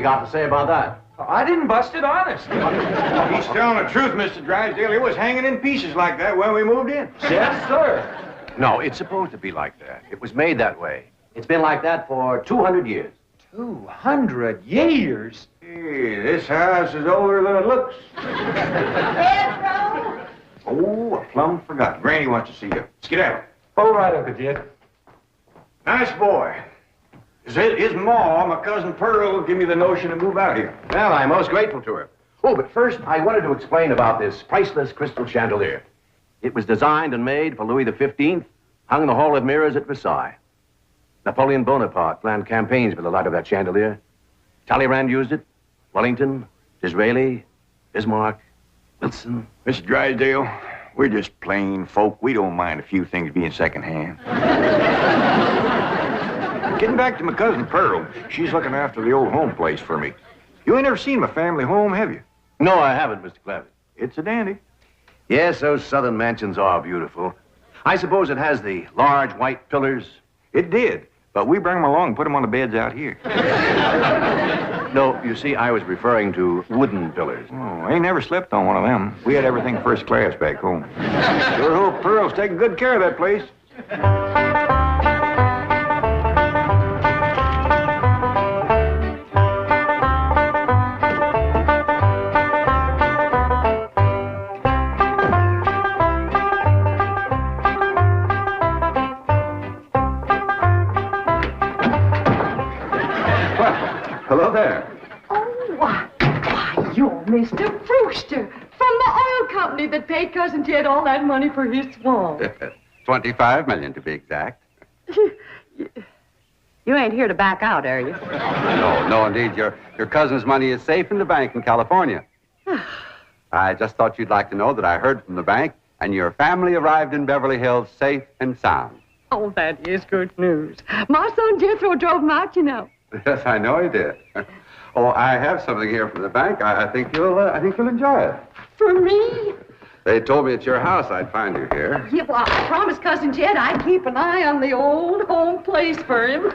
you got to say about that? I didn't bust it, honest. He's telling the truth, Mr. Drysdale. It was hanging in pieces like that when we moved in. Yes, sir. No, it's supposed to be like that. It was made that way. It's been like that for 200 years. 200 years? Hey, this house is older than it looks. Pedro? Oh, I plumb forgot. Granny wants to see you. Skedaddle. All right, Uncle Jed. Nice boy. His ma, my cousin Pearl, gave me the notion to move out here. Well, I'm most grateful to her. Oh, but first, I wanted to explain about this priceless crystal chandelier. It was designed and made for Louis XV, hung in the Hall of Mirrors at Versailles. Napoleon Bonaparte planned campaigns with the light of that chandelier. Talleyrand used it. Wellington, Disraeli, Bismarck, Wilson. Mr. Drysdale, we're just plain folk. We don't mind a few things being secondhand. Getting back to my cousin Pearl, she's looking after the old home place for me. You ain't never seen my family home, have you? No, I haven't, Mr. Clampetts. It's a dandy. Yes, those southern mansions are beautiful. I suppose it has the large white pillars. It did, but we bring them along and put them on the beds out here. No, you see, I was referring to wooden pillars. Oh, I ain't never slept on one of them. We had everything first class back home. Sure hope Pearl's taking good care of that place. Hello there. Oh, why, you're Mr. Brewster from the oil company that paid Cousin Jed all that money for his swamp. 25 million to be exact. You ain't here to back out, are you? No, indeed. Your cousin's money is safe in the bank in California. I just thought you'd like to know that I heard from the bank and your family arrived in Beverly Hills safe and sound. Oh, that is good news. My son Jethro drove him out, you know. Yes, I know he did. Oh, I have something here from the bank. I think you'll enjoy it. For me? They told me at your house I'd find you here. Yeah, well, I promised Cousin Jed I'd keep an eye on the old home place for him.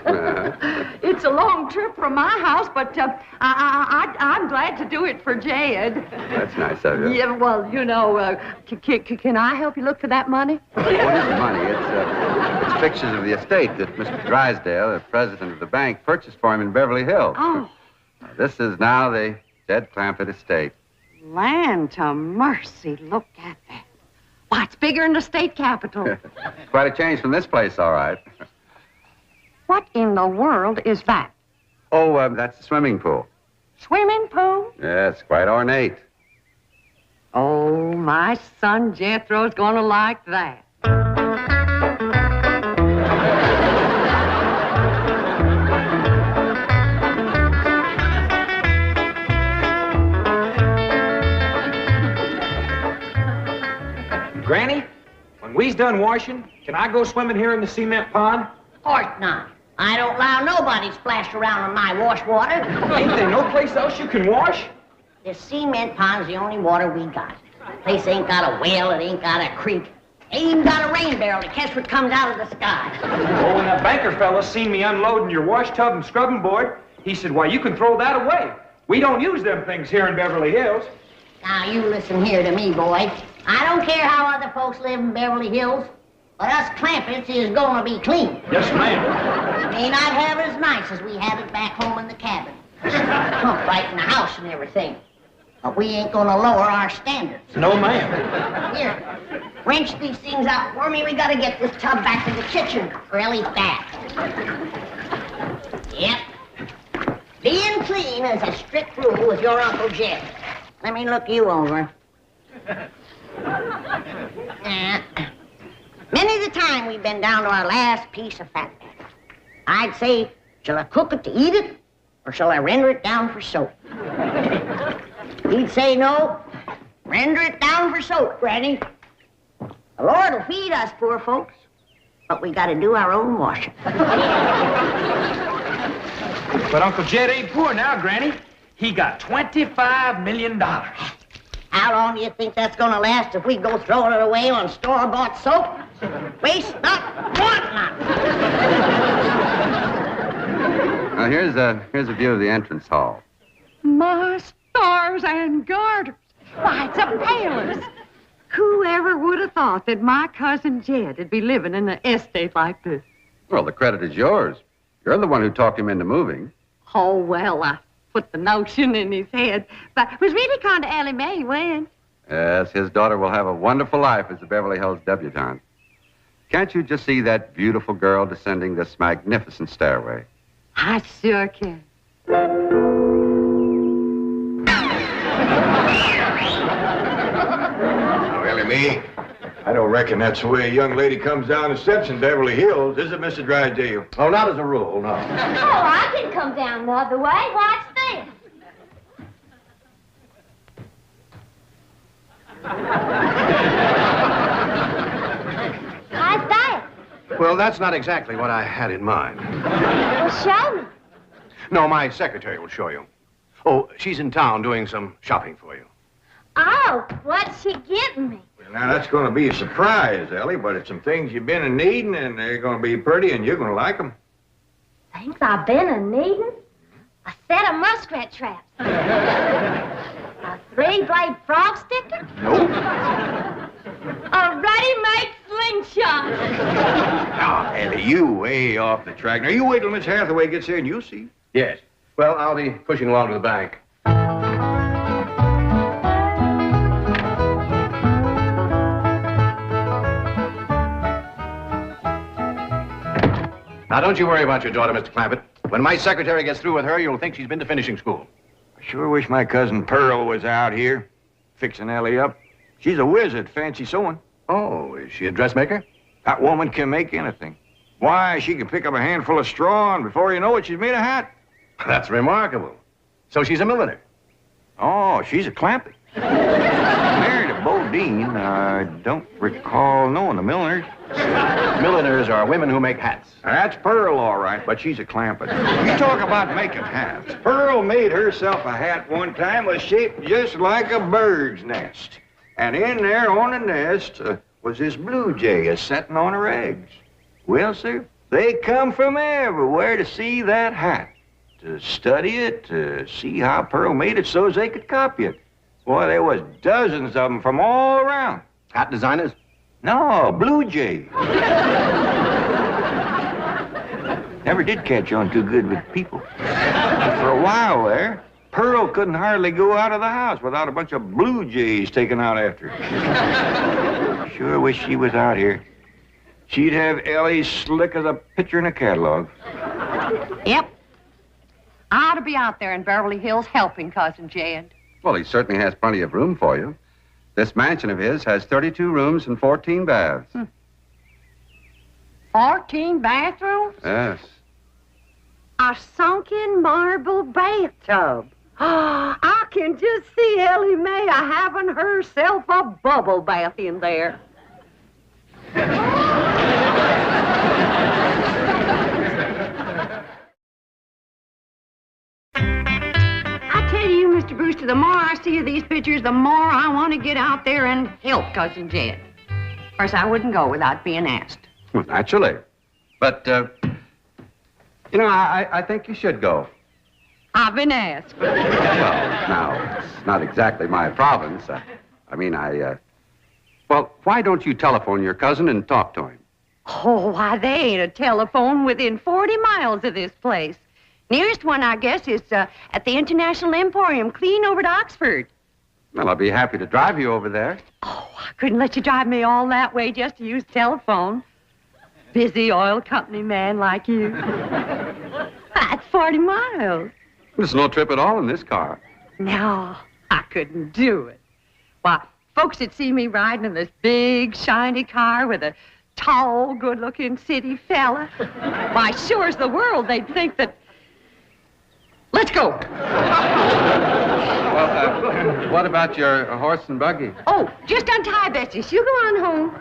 It's a long trip from my house, but I'm glad to do it for Jed. That's nice of you. Yeah, well, you know, can I help you look for that money? What is the money? It's pictures of the estate that Mr. Drysdale, the president of the bank, purchased for him in Beverly Hills. Oh. This is now the Jed Clampett estate. Land to mercy, look at that. Why, it's bigger than the state capitol. Quite a change from this place, all right. What in the world is that? Oh, that's the swimming pool. Swimming pool? Yes, quite ornate. Oh, my son Jethro's gonna like that. Granny, when we's done washing, can I go swimming here in the cement pond? Of course not. I don't allow nobody to splash around in my wash water. Ain't there no place else you can wash? This cement pond's the only water we got. The place ain't got a well, it ain't got a creek. Ain't even got a rain barrel to catch what comes out of the sky. Oh, when that banker fella seen me unloading your wash tub and scrubbing board, he said, why, you can throw that away. We don't use them things here in Beverly Hills. Now, you listen here to me, boy. I don't care how other folks live in Beverly Hills, but us Clampetts is gonna be clean. Yes, ma'am. May not have it as nice as we had it back home in the cabin. Right in the house and everything. But we ain't gonna lower our standards. No, ma'am. Here, wrench these things out for me. We gotta get this tub back to the kitchen really fast. Yep. Being clean is a strict rule with your Uncle Jed. Let me look you over. Many the time we've been down to our last piece of fat. I'd say, shall I cook it to eat it, or shall I render it down for soap? He'd say no. Render it down for soap, Granny. The Lord will feed us poor folks, but we gotta do our own washing. But Uncle Jed ain't poor now, Granny. He got $25 million. How long do you think that's gonna last if we go throwing it away on store-bought soap? Waste not, want not. Now, here's a view of the entrance hall. My stars and garters. Why, it's a palace. Whoever would have thought that my cousin Jed would be living in an estate like this? Well, the credit is yours. You're the one who talked him into moving. Oh, well, I put the notion in his head. But it was really kind of Ellie Mae went. Yes, his daughter will have a wonderful life as a Beverly Hills debutante. Can't you just see that beautiful girl descending this magnificent stairway? I sure can. Ellie Mae, I don't reckon that's the way a young lady comes down the steps in Beverly Hills, is it, Mr. Drysdale? Oh, not as a rule, no. Oh, I can come down the other way. Watch this. How's that? Well, that's not exactly what I had in mind. Well, show me. No, my secretary will show you. Oh, she's in town doing some shopping for you. Oh, what's she getting me? Well, now, that's going to be a surprise, Ellie, but it's some things you've been a-needing, and they're going to be pretty, and you're going to like them. Things I've been a-needing? A set of muskrat traps. A three-blade frog sticker? Nope. A ready-made slingshot. Now, Ellie, you way off the track. Now, you wait till Miss Hathaway gets here, and you'll see. Yes. Well, I'll be pushing along to the bank. Now, don't you worry about your daughter, Mr. Clampett. When my secretary gets through with her, you'll think she's been to finishing school. I sure wish my cousin Pearl was out here fixing Ellie up. She's a whiz at fancy sewing. Oh, is she a dressmaker? That woman can make anything. Why, she can pick up a handful of straw, and before you know it, she's made a hat. That's remarkable. So she's a milliner. Oh, she's a Clampett. Married a Bodine. I don't recall knowing the milliners. Milliners are women who make hats. That's Pearl, all right, but she's a Clampett. You talk about making hats. Pearl made herself a hat one time was shaped just like a bird's nest. And in there on the nest was this blue jay a-setting on her eggs. Well, sir, they come from everywhere to see that hat, to study it, to see how Pearl made it so as they could copy it. Boy, there was dozens of them from all around. Hat designers? No, blue jay. Never did catch on too good with people. For a while there, Pearl couldn't hardly go out of the house without a bunch of blue jays taken out after her. Sure wish she was out here. She'd have Ellie slick as a picture in a catalog. Yep. I ought to be out there in Beverly Hills helping Cousin Jed. Well, he certainly has plenty of room for you. This mansion of his has 32 rooms and 14 baths. 14 bathrooms? Yes. A sunken marble bathtub. I can just see Ellie Mae having herself a bubble bath in there. I tell you, Mr. Brewster, the more I see of these pictures, the more I want to get out there and help Cousin Jed. Of course, I wouldn't go without being asked. Well, naturally. But, you know, I think you should go. I've been asked. Well, now, it's not exactly my province. Well, why don't you telephone your cousin and talk to him? Oh, why, they ain't a telephone within 40 miles of this place. Nearest one, I guess, is at the International Emporium, clean over to Oxford. Well, I'll be happy to drive you over there. Oh, I couldn't let you drive me all that way just to use telephone. Busy oil company man like you. That's 40 miles. There's no trip at all in this car. No, I couldn't do it. Why, folks that see me riding in this big, shiny car with a tall, good-looking city fella, why, sure as the world, they'd think that... Let's go. Well, what about your horse and buggy? Oh, just untie Betsy. She'll go on home.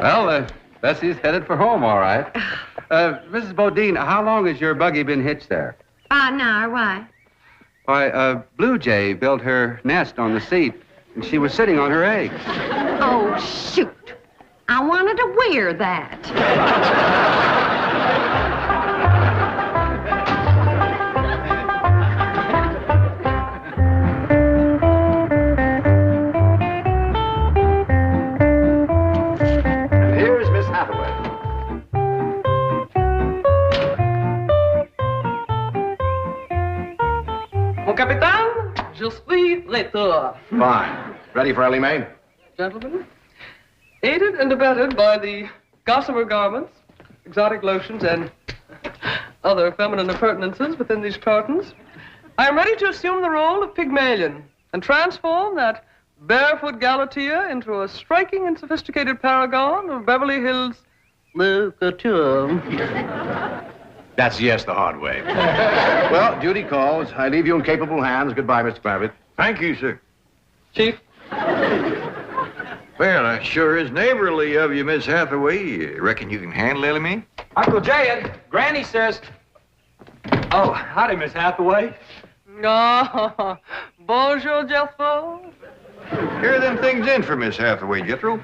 Well, Bessie's headed for home, all right. Mrs. Bodine, how long has your buggy been hitched there? An hour, why? Why, Blue Jay built her nest on the seat, and she was sitting on her eggs. Oh, shoot. I wanted to wear that. And here's Miss Hathaway. Mon capitaine, je suis retour. Fine. Ready for Ellie Mae? Gentlemen, aided and abetted by the gossamer garments, exotic lotions, and other feminine appurtenances within these cartons, I am ready to assume the role of Pygmalion and transform that barefoot Galatea into a striking and sophisticated paragon of Beverly Hills literature. That's yes the hard way. Well, duty calls. I leave you in capable hands. Goodbye, Mr. Clampett. Thank you, sir. Chief, Well, that sure is neighborly of you, Miss Hathaway. Reckon you can handle Ellie Mae? Uncle Jed, Granny says... Oh, howdy, Miss Hathaway. oh, bonjour, Jethro. Here are them things in for Miss Hathaway, Jethro.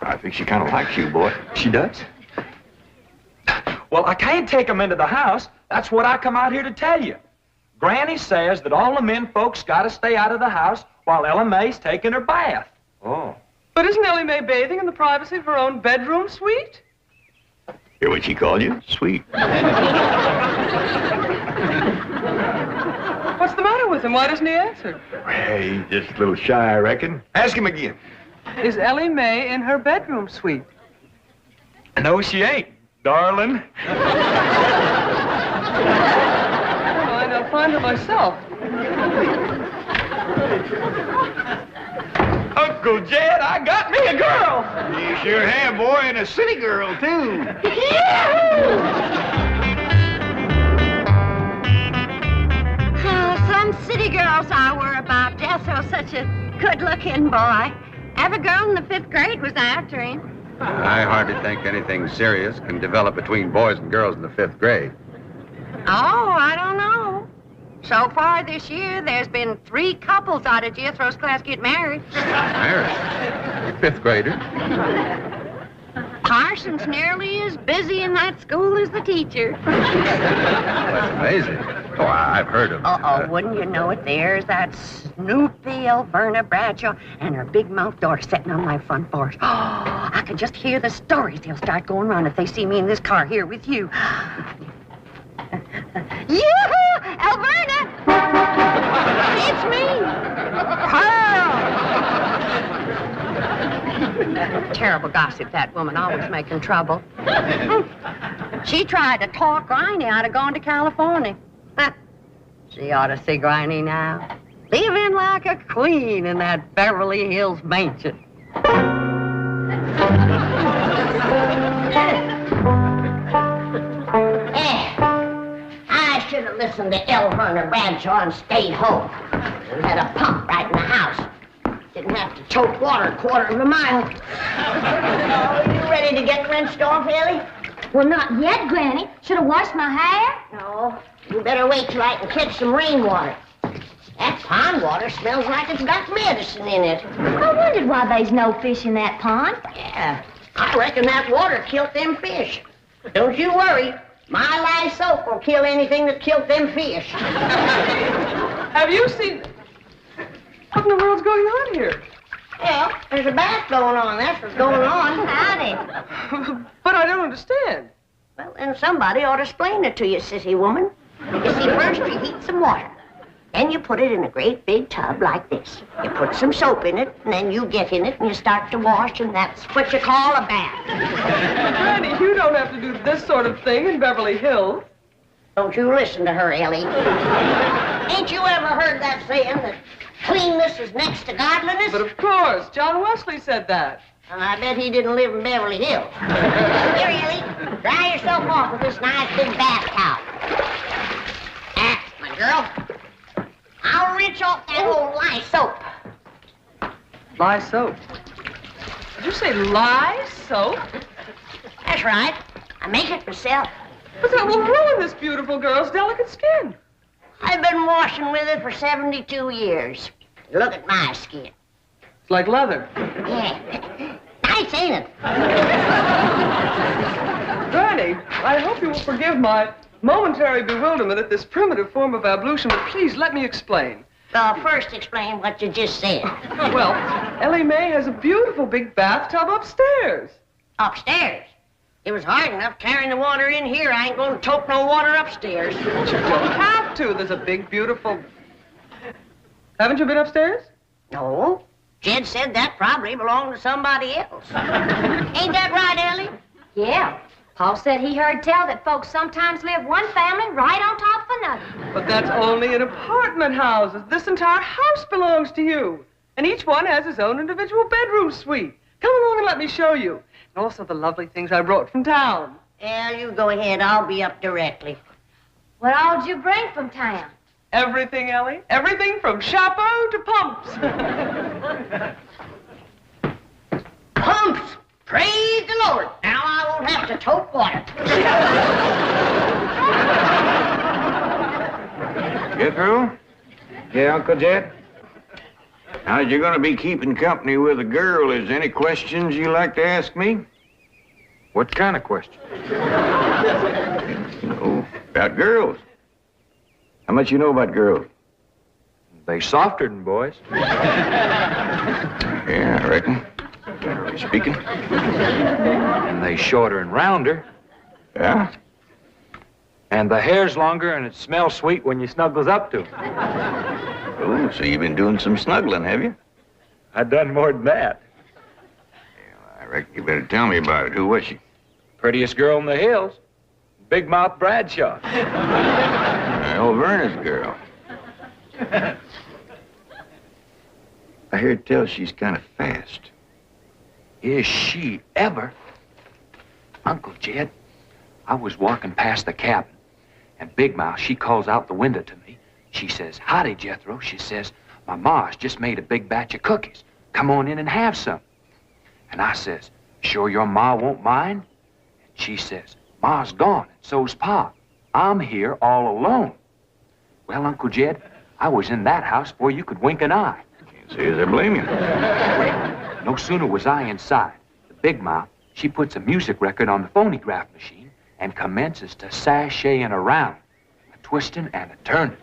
I think she kind of likes you, boy. She does? Well, I can't take them into the house. That's what I come out here to tell you. Granny says that all the men folks got to stay out of the house while Ella Mae's taking her bath. Oh. But isn't Ellie Mae bathing in the privacy of her own bedroom suite? Hear what she called you? Sweet. What's the matter with him? Why doesn't he answer? Hey, he's just a little shy, I reckon. Ask him again. Is Ellie Mae in her bedroom suite? No, she ain't, darling. Fine, I'll find her myself. Uncle Jed, I got me a girl. You sure have, boy, and a city girl, too. Some city girls I were about. Jethro's such a good-looking boy. Every girl in the 5th grade was after him. I hardly think anything serious can develop between boys and girls in the 5th grade. Oh, I don't know. So far this year, there's been 3 couples out of Jethro's class get married. Married? 5th grader? Parson's nearly as busy in that school as the teacher. That's amazing. Oh, I've heard of Uh-oh, wouldn't you know it? There's that Snoopy Alverna Bradshaw and her big mouth daughter sitting on my front porch. Oh, I can just hear the stories they'll start going around if they see me in this car here with you. Yoo-hoo! Alverna! It's me! Pearl! Terrible gossip, that woman, always making trouble. She tried to talk Granny out of going to California. She ought to see Granny now. Living like a queen in that Beverly Hills mansion. I should have listened to Alverna Bradshaw and stayed home. And had a pump right in the house. Didn't have to tote water a quarter of a mile. Oh, you ready to get rinsed off, Ellie? Well, not yet, Granny. Should have washed my hair. No. You better wait till I can catch some rainwater. That pond water smells like it's got medicine in it. I wondered why there's no fish in that pond. Yeah, I reckon that water killed them fish. Don't you worry. My lye soap will kill anything that killed them fish. Have you seen... What in the world's going on here? Well, there's a bath going on. That's what's going on. Howdy. But I don't understand. Well, then somebody ought to explain it to you, sissy woman. You see, first you heat some water. Then you put it in a great big tub like this. You put some soap in it, and then you get in it, and you start to wash, and that's what you call a bath. Granny, you don't have to do this sort of thing in Beverly Hills. Don't you listen to her, Ellie. Ain't you ever heard that saying that cleanness is next to godliness? But of course, John Wesley said that. And I bet he didn't live in Beverly Hills. Here, Ellie, dry yourself off with this nice big bath towel. My girl. I'll rinse off that old lye soap. Lye soap. Did you say lye soap? That's right. I make it myself. But that will ruin this beautiful girl's delicate skin. I've been washing with it for 72 years. Look at my skin. It's like leather. Yeah. Now Nice, ain't it? Granny, I hope you will forgive my momentary bewilderment at this primitive form of ablution, but please let me explain. Well, first explain what you just said. Well, Ellie Mae has a beautiful big bathtub upstairs. Upstairs? It was hard enough carrying the water in here. I ain't gonna tote no water upstairs. You don't have to. There's a big, beautiful... Haven't you been upstairs? No. Jed said that probably belonged to somebody else. Ain't that right, Ellie? Yeah. Paul said he heard tell that folks sometimes live one family right on top of another. But that's only in apartment houses. This entire house belongs to you. And each one has his own individual bedroom suite. Come along and let me show you. And also the lovely things I brought from town. Yeah, you go ahead. I'll be up directly. What all did you bring from town? Everything, Ellie. Everything from chapeau to pumps. Pumps! Praise the Lord. Now I won't have to tote water. Get through? Yeah, Uncle Jed? Now, you're going to be keeping company with a girl. Is there any questions you like to ask me? What kind of question? Oh, about girls. How much you know about girls? They softer than boys. Yeah, I reckon. Generally speaking. And they shorter and rounder. Yeah? And the hair's longer and it smells sweet when you snuggles up to 'em. Oh, so you've been doing some snuggling, have you? I done more than that. I reckon you better tell me about it. Who was she? Prettiest girl in the hills. Big Mouth Bradshaw. Old Verna's girl. I heard tell she's kind of fast. Is she ever? Uncle Jed, I was walking past the cabin, and Big Mouth, she calls out the window to me. She says, "Howdy, Jethro." She says, "My ma's just made a big batch of cookies. Come on in and have some." And I says, "Sure your ma won't mind?" And she says, "Ma's gone, and so's Pa. I'm here all alone." Well, Uncle Jed, I was in that house before you could wink an eye. Can't say as I blame you. Well, no sooner was I inside, the Big Mouth, she puts a music record on the phonograph machine and commences to sashaying around, a twisting and a turning.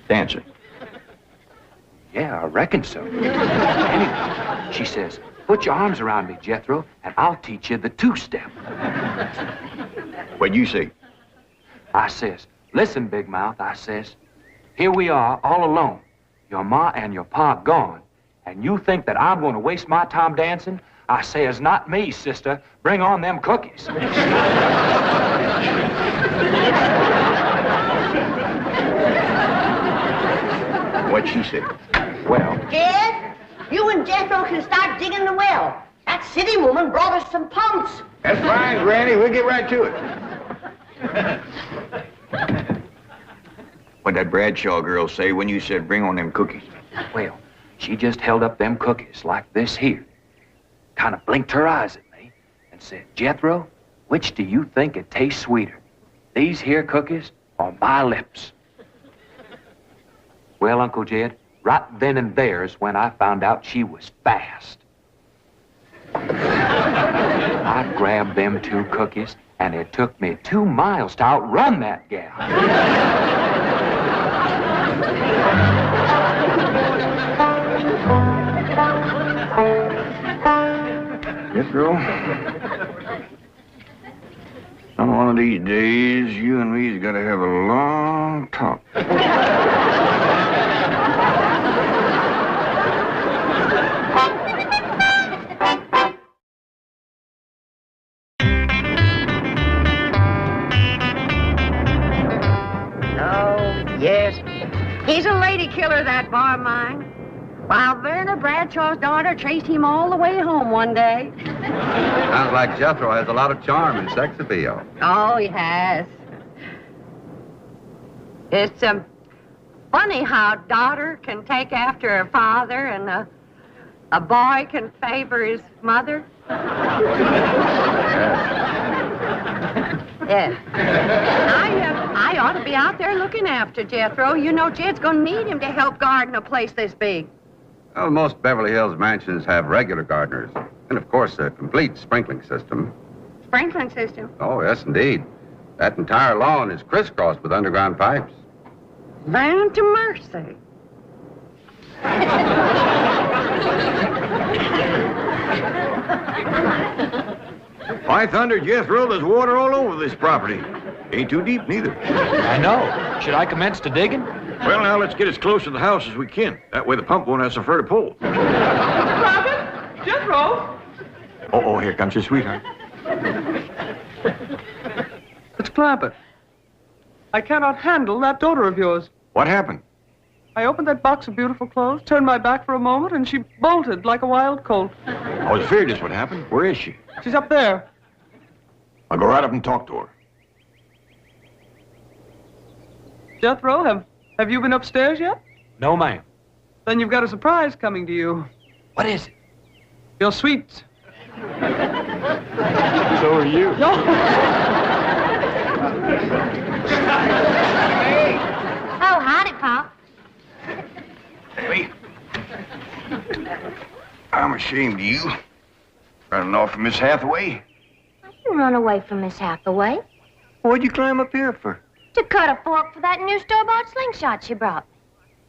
Dancing. Yeah, I reckon so. Anyway, she says, "Put your arms around me, Jethro, and I'll teach you the two-step." What'd you say? I says, "Listen, Big Mouth," I says, "here we are all alone. Your ma and your pa gone, and you think that I'm going to waste my time dancing?" I says, "Not me, sister. Bring on them cookies." What'd she say? Well, Jed, you and Jethro can start digging the well. That city woman brought us some pumps. That's fine, Granny. We'll get right to it. What'd that Bradshaw girl say when you said bring on them cookies? well, she just held up them cookies like this here, kind of blinked her eyes at me, and said, "Jethro, which do you think it tastes sweeter, these here cookies or my lips?" Well, Uncle Jed, right then and there is when I found out she was fast. I grabbed them two cookies, and it took me 2 miles to outrun that gal. Jethro, on one of these days, you and me's got to have a long talk. Yes. He's a lady killer, that bar mine. While Verna Bradshaw's daughter traced him all the way home one day. Sounds like Jethro has a lot of charm and sex appeal. Oh, he has. It's funny how a daughter can take after her father and a boy can favor his mother. Yes. I ought to be out there looking after Jethro. You know, Jed's going to need him to help garden a place this big. Well, most Beverly Hills mansions have regular gardeners. And, of course, a complete sprinkling system. Sprinkling system? Oh, yes, indeed. That entire lawn is crisscrossed with underground pipes. Land to mercy. 500, Jethro, there's water all over this property. Ain't too deep, neither. I know. Should I commence to digging? Well, now, let's get as close to the house as we can. That way the pump won't have so far to pull. Clampett? Jethro? Oh, here comes your sweetheart. It's Clampett. I cannot handle that daughter of yours. What happened? I opened that box of beautiful clothes, turned my back for a moment, and she bolted like a wild colt. I was afraid this would happen. Where is she? She's up there. I'll go right up and talk to her. Jethro, have you been upstairs yet? No, ma'am. Then you've got a surprise coming to you. What is it? Your sweets. So are you. Oh, howdy, Pop. Ellie, I'm ashamed of you. Running off from Miss Hathaway. I didn't run away from Miss Hathaway. What'd you climb up here for? To cut a fork for that new store-bought slingshot she brought me.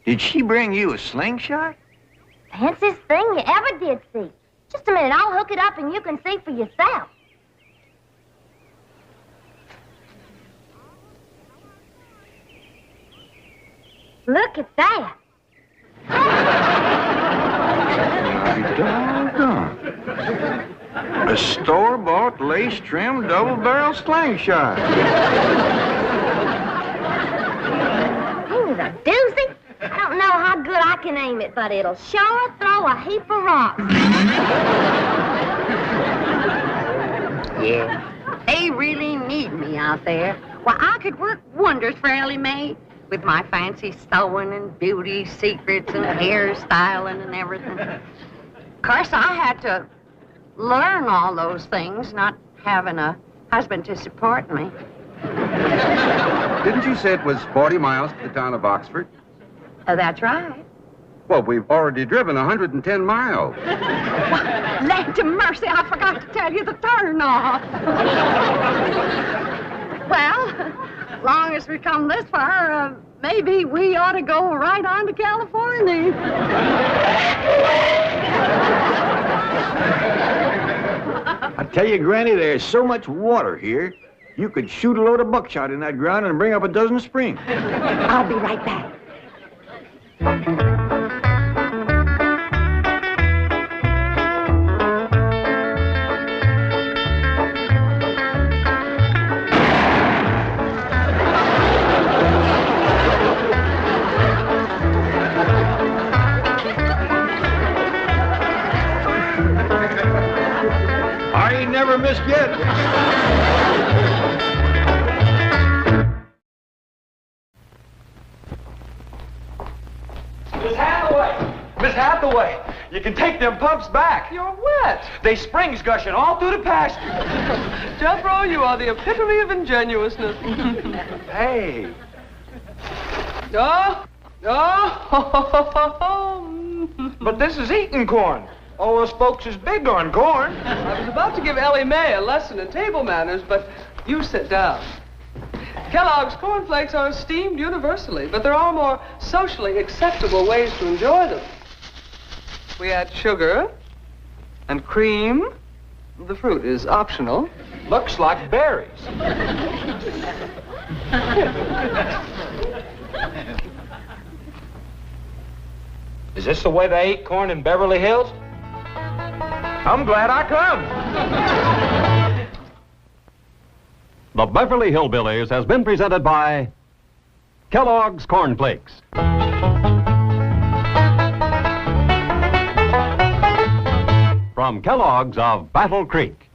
Did she bring you a slingshot? Fanciest thing you ever did see. Just a minute, I'll hook it up and you can see for yourself. Look at that. Doggone. A store-bought, lace-trimmed, double-barrel slingshot. Ain't it a doozy? I don't know how good I can aim it, but it'll sure throw a heap of rocks. Yeah. They really need me out there. Well, I could work wonders for Ellie Mae with my fancy sewing and beauty secrets and hairstyling and everything. Of course, I had to learn all those things, not having a husband to support me. Didn't you say it was 40 miles to the town of Oxford? Oh, that's right. Well, we've already driven 110 miles. Land to mercy, I forgot to tell you the turn-off. Well, as long as we come this far, maybe we ought to go right on to California. I tell you, Granny, there's so much water here, you could shoot a load of buckshot in that ground and bring up a dozen springs. I'll be right back. I ain't never missed yet. Miss Hathaway! Miss Hathaway! You can take them pumps back. You're wet. They springs gushing all through the pasture. Jethro, you are the epitome of ingenuousness. Hey. Oh. But this is eating corn. All us folks is big on corn. I was about to give Ellie Mae a lesson in table manners, but you sit down. Kellogg's cornflakes are esteemed universally, but there are more socially acceptable ways to enjoy them. We add sugar and cream. The fruit is optional. Looks like berries. Is this the way they eat corn in Beverly Hills? I'm glad I come. The Beverly Hillbillies has been presented by Kellogg's Corn Flakes. From Kellogg's of Battle Creek.